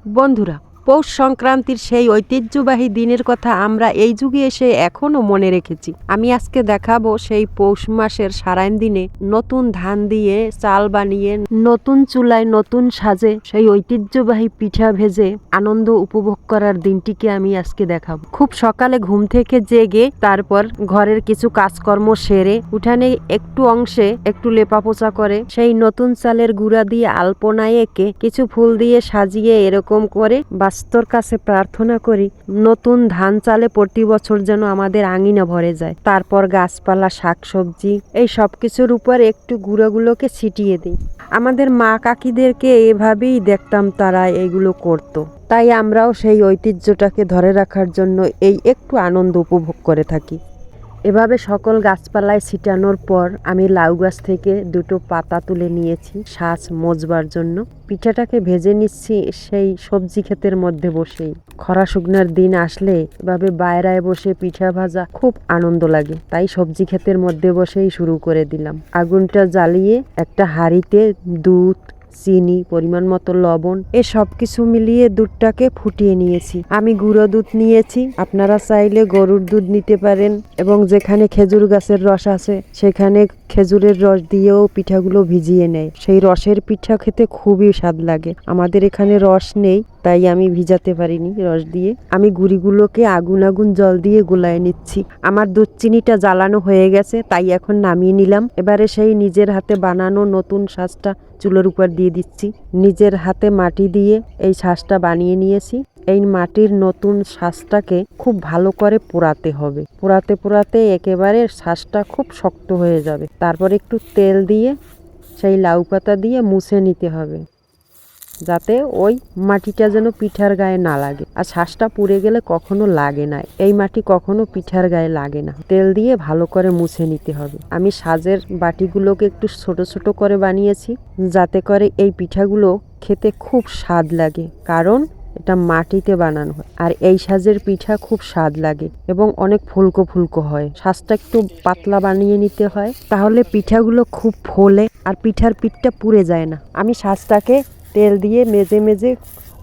বন্ধুরা, পৌষ সংক্রান্তির সেই ঐতিহ্যবাহী দিনের কথা আমরা এই যুগে এসে এখনো মনে রেখেছি। আমি আজকে দেখাবো সেই পৌষ মাসের সারাইন দিনে নতুন ধান দিয়ে চাল বানিয়ে নতুন চুলায় নতুন সাজে সেই ঐতিহ্যবাহী পিঠা ভেজে আনন্দ উপভোগ করার দিনটিকে আমি আজকে দেখাবো। খুব সকালে ঘুম থেকে জেগে তারপর ঘরের কিছু কাজকর্ম সেরে উঠানে একটু অংশে একটু লেপাপোছা করে সেই নতুন চালের গুঁড়া দিয়ে আলপনায় এঁকে কিছু ফুল দিয়ে সাজিয়ে এরকম করে বাস্তর কাছে প্রার্থনা করি নতুন ধান চালে প্রতি বছর যেন আমাদের আঙিনা ভরে যায়। তারপর গাছপালা, শাকসবজি এই সব কিছুর উপর একটু গুঁড়োগুলোকে ছিটিয়ে দিই। আমাদের মা কাকিদেরকে এভাবেই দেখতাম, তারা এগুলো করতো। তাই আমরাও সেই ঐতিহ্যটাকে ধরে রাখার জন্য এই একটু আনন্দ উপভোগ করে থাকি। এভাবে সকল গাছপালায় ছিটানোর পর আমি লাউ গাছ থেকে দুটো পাতা তুলে নিয়েছি শাঁস মজবার জন্য। পিঠাটাকে ভেজে নিচ্ছি সেই সবজি ক্ষেতের মধ্যে বসেই। খরা শুকনার দিন আসলে এভাবে বাইরায় বসে পিঠা ভাজা খুব আনন্দ লাগে, তাই সবজি ক্ষেতের মধ্যে বসেই শুরু করে দিলাম। আগুনটা জ্বালিয়ে একটা হাঁড়িতে দুধ, চিনি, পরিমাণ মতো লবণ এ সব কিছু মিলিয়ে দুধটাকে ফুটিয়ে নিয়েছি। আমি গুঁড়ো দুধ নিয়েছি, আপনারা চাইলে গরুর দুধ নিতে পারেন এবং যেখানে খেজুর গাছের রস আছে সেখানে খেজুরের রস দিয়েও পিঠাগুলো ভিজিয়ে নেয়। সেই রসের পিঠা খেতে খুবই স্বাদ লাগে। আমাদের এখানে রস নেই, তাই আমি ভিজাতে পারিনি রস দিয়ে। আমি গুঁড়িগুলোকে আগুন জল দিয়ে গোলায় নিচ্ছি। আমার দুধ চিনিটা জ্বালানো হয়ে গেছে, তাই এখন নামিয়ে নিলাম। এবারে সেই নিজের হাতে বানানো নতুন শাঁসটা চুলোর উপর দিয়ে দিচ্ছি। নিজের হাতে মাটি দিয়ে এই শাঁসটা বানিয়ে নিয়েছি। এই মাটির নতুন শাঁসটাকে খুব ভালো করে পোড়াতে হবে। পোড়াতে পোড়াতে একেবারে শাঁসটা খুব শক্ত হয়ে যাবে। তারপর একটু তেল দিয়ে সেই লাউ পাতা দিয়ে মুছে নিতে হবে, যাতে ওই মাটিটা যেন পিঠার গায়ে না লাগে। আর শাঁসটা পুড়ে গেলে কখনো লাগে না, এই মাটি কখনো পিঠার গায়ে লাগে না। তেল দিয়ে ভালো করে মুছে নিতে হবে। আমি সাজের বাটিগুলোকে একটু ছোট ছোট করে বানিয়েছি, যাতে করে এই পিঠাগুলো খেতে খুব স্বাদ লাগে, কারণ এটা মাটিতে বানানো হয়। আর এই সাজের পিঠা খুব স্বাদ লাগে এবং অনেক ফুলকো ফুলকো হয়। সাজটা একটু পাতলা বানিয়ে নিতে হয়, তাহলে পিঠাগুলো খুব ফোলে আর পিঠার পিঠটা পুড়ে যায় না। আমি সাজটাকে তেল দিয়ে মেজে মেজে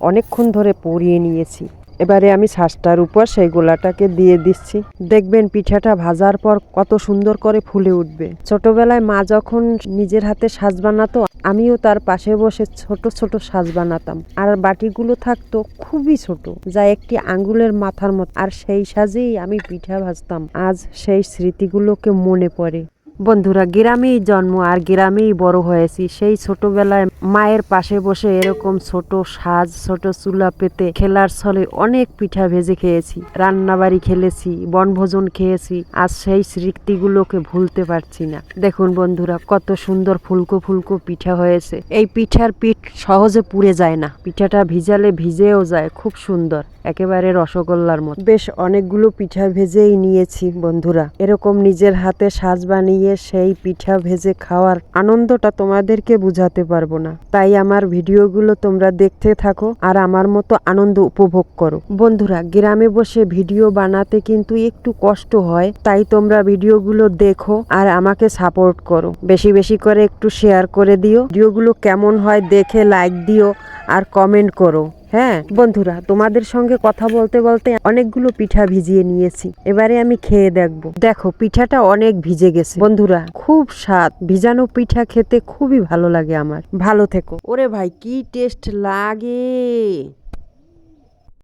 অনেকক্ষণ ধরে পুড়িয়ে নিয়েছি। এবারে আমি শাঁসটার উপর সেই গোলাটাকে দিয়ে দিচ্ছি। দেখবেন পিঠাটা ভাজার পর কত সুন্দর করে ফুলে উঠবে। ছোটবেলায় মা যখন নিজের হাতে সাজ বানাতো, আমিও তার পাশে বসে ছোট ছোট সাজ বানাতাম। আর বাটিগুলো থাকতো খুবই ছোট, যা একটি আঙ্গুলের মাথার মতো। আর সেই সাজেই আমি পিঠা ভাজতাম। আজ সেই স্মৃতিগুলোকে মনে পড়ে। বন্ধুরা, গ্রামেই জন্ম আর গ্রামেই বড় হয়েছি। সেই ছোটবেলায় মায়ের পাশে বসে এরকম ছোট সাজ, ছোট চুলা পেতে খেলার ছলে অনেক পিঠা ভেজে খেয়েছি, রান্নাবাড়ি খেলেছি, বনভোজন খেয়েছি। আজ সেই স্মৃতিগুলোকে ভুলতে পারছি না। দেখুন বন্ধুরা, কত সুন্দর ফুলকো ফুলকো পিঠা হয়েছে। এই পিঠার পিঠ সহজে পুড়ে যায় না, পিঠাটা ভিজালে ভিজেও যায়, খুব সুন্দর, একেবারে রসগোল্লার মতো। বেশ অনেকগুলো পিঠা ভেজেই নিয়েছি বন্ধুরা। এরকম নিজের হাতে সাজ বানিয়ে সেই পিঠা ভেজে খাওয়ার আনন্দটা তোমাদেরকে বুঝাতে পারবো না। তাই আমার ভিডিওগুলো তোমরা দেখতে থাকো আর আমার মতো আনন্দ উপভোগ করো। বন্ধুরা, গ্রামে বসে ভিডিও বানাতে কিন্তু একটু কষ্ট হয়, তাই তোমরা ভিডিওগুলো দেখো আর আমাকে সাপোর্ট করো। বেশি বেশি করে একটু শেয়ার করে দিও। ভিডিওগুলো কেমন হয় দেখে লাইক দিও আর কমেন্ট করো। হ্যাঁ বন্ধুরা, তোমাদের সঙ্গে কথা বলতে বলতে অনেকগুলো পিঠা ভিজিয়ে নিয়েছি। এবারে আমি খেয়ে দেখবো। দেখো, পিঠাটা অনেক ভিজে গেছে বন্ধুরা, খুব স্বাদ। ভিজানো পিঠা খেতে খুবই ভালো লাগে আমার। ভালো থেকো। ওরে ভাই, কি টেস্ট লাগে!